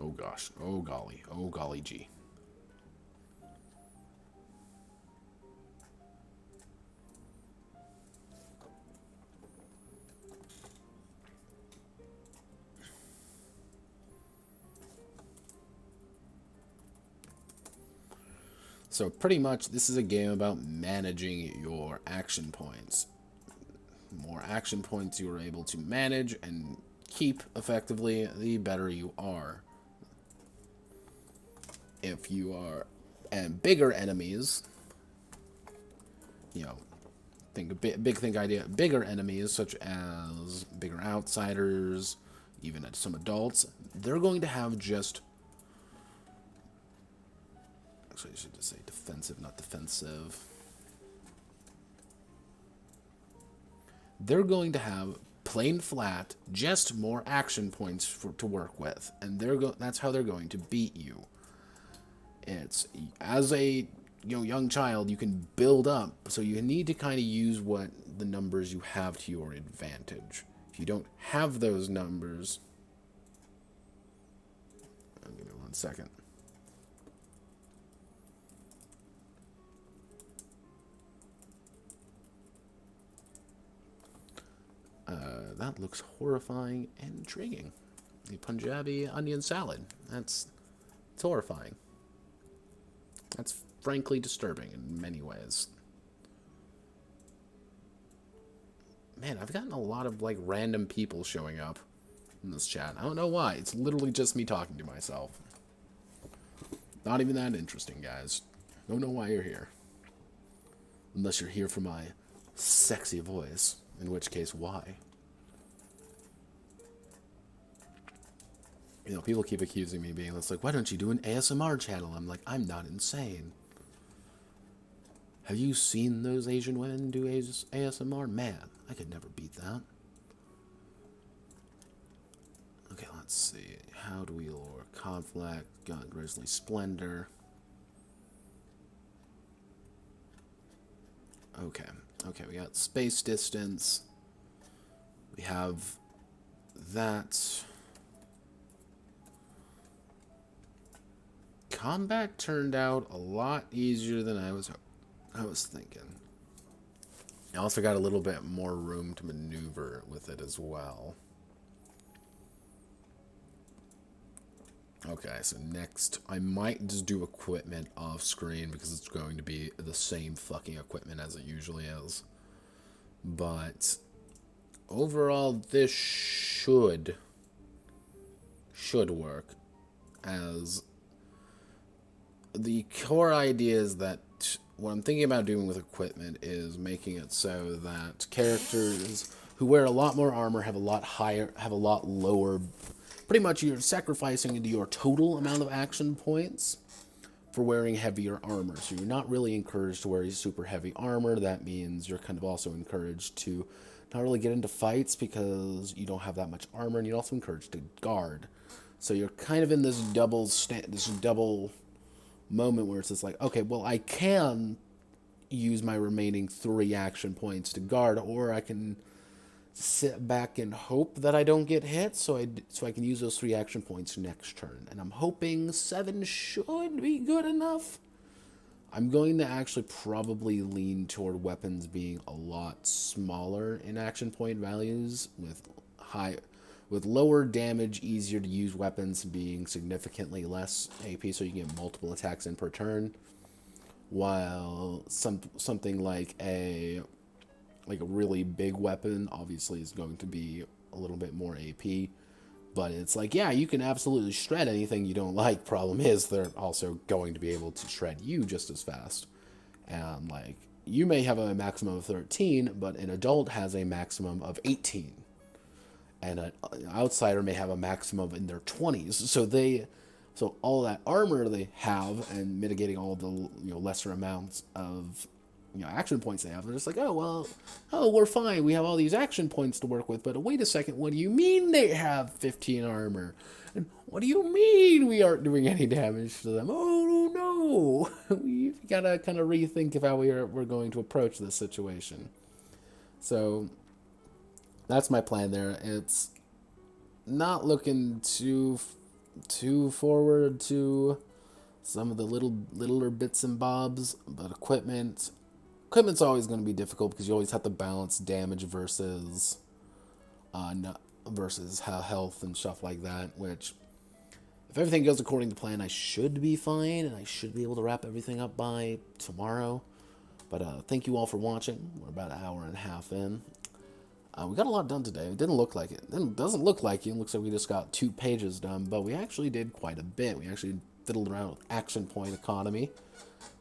Oh gosh, oh golly gee. So pretty much this is a game about managing your action points. The more action points you are able to manage and keep effectively, the better you are. If you are and bigger enemies, you know, think a big think idea. Bigger enemies such as bigger outsiders, even some adults, they're going to have just. Actually, I should just say defensive, not defensive. They're going to have plain flat, just more action points to work with, and that's how they're going to beat you. It's as a young child, you can build up, so you need to kind of use what the numbers you have to your advantage. If you don't have those numbers, give me 1 second. That looks horrifying and intriguing. The Punjabi onion salad. It's horrifying. That's frankly disturbing in many ways. Man, I've gotten a lot of, like, random people showing up in this chat. I don't know why. It's literally just me talking to myself. Not even that interesting, guys. Don't know why you're here. Unless you're here for my sexy voice. In which case, why? People keep accusing me being like, why don't you do an ASMR channel? I'm like, I'm not insane. Have you seen those Asian women do ASMR? Man, I could never beat that. Okay, let's see. How do we lure? Conflict, got Grizzly Splendor. Okay, we got Space Distance. We have that. Combat turned out a lot easier than I was thinking. I also got a little bit more room to maneuver with it as well. Okay, so next, I might just do equipment off screen because it's going to be the same fucking equipment as it usually is. But overall, this should work, as the core idea is that what I'm thinking about doing with equipment is making it so that characters who wear a lot more armor have a lot lower. Pretty much, you're sacrificing into your total amount of action points for wearing heavier armor. So you're not really encouraged to wear super heavy armor. That means you're kind of also encouraged to not really get into fights because you don't have that much armor, and you're also encouraged to guard. So you're kind of in this double moment where it's just like, okay, well, I can use my remaining 3 action points to guard, or I can sit back and hope that I don't get hit, so I can use those 3 action points next turn. And I'm hoping 7 should be good enough. I'm going to actually probably lean toward weapons being a lot smaller in action point values, with lower damage, easier to use weapons being significantly less AP, so you can get multiple attacks in per turn. While something like a really big weapon obviously is going to be a little bit more AP. But it's like, yeah, you can absolutely shred anything you don't like. Problem is, they're also going to be able to shred you just as fast. And, like, you may have a maximum of 13, but an adult has a maximum of 18. And an outsider may have a maximum in their 20s. So all that armor they have, and mitigating all the lesser amounts of action points they have, they're just like, we're fine. We have all these action points to work with. But wait a second, what do you mean they have 15 armor? And what do you mean we aren't doing any damage to them? Oh no, we've got to kind of rethink of how we're going to approach this situation. So that's my plan there. It's not looking too forward to some of the littler bits and bobs, but equipment's always going to be difficult because you always have to balance damage versus health and stuff like that, which, if everything goes according to plan, I should be fine, and I should be able to wrap everything up by tomorrow. But thank you all for watching. We're about an hour and a half in. We got a lot done today. It didn't look like it. It doesn't look like it. It looks like we just got 2 pages done, but we actually did quite a bit. We actually fiddle around with action point economy,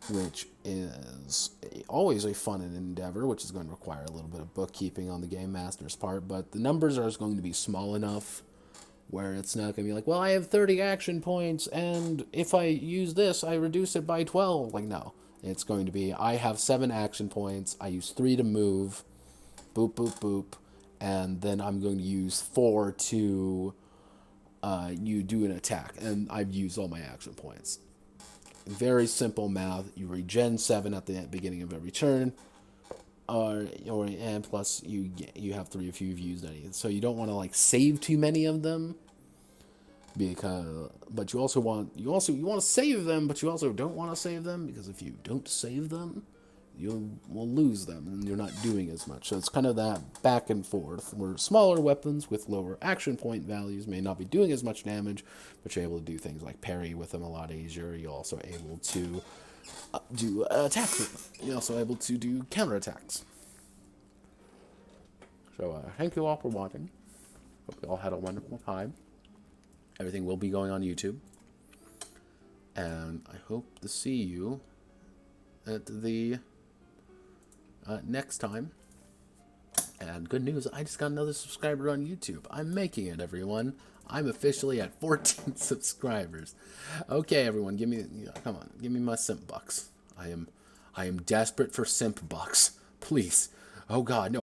which is always a fun endeavor, which is going to require a little bit of bookkeeping on the game master's part, but the numbers are going to be small enough where it's not going to be like, well, I have 30 action points, and if I use this, I reduce it by 12. Like, no. It's going to be, I have 7 action points, I use 3 to move, boop, boop, boop, and then I'm going to use 4 to you do an attack, and I've used all my action points. Very simple math. You regen 7 at the beginning of every turn, and plus you have 3 if you've used any. So you don't want to like save too many of them, but you want to save them, but you also don't want to save them, because if you don't save them, you will lose them, and you're not doing as much. So it's kind of that back and forth, where smaller weapons with lower action point values may not be doing as much damage, but you're able to do things like parry with them a lot easier. You're also able to do attacks with them. You're also able to do counterattacks. So thank you all for watching. Hope you all had a wonderful time. Everything will be going on YouTube. And I hope to see you at the next time. And good news, I just got another subscriber on YouTube. I'm making it, everyone. I'm officially at 14 subscribers. Okay, everyone, come on, give me my simp bucks. I am desperate for simp bucks. Please. Oh God, no.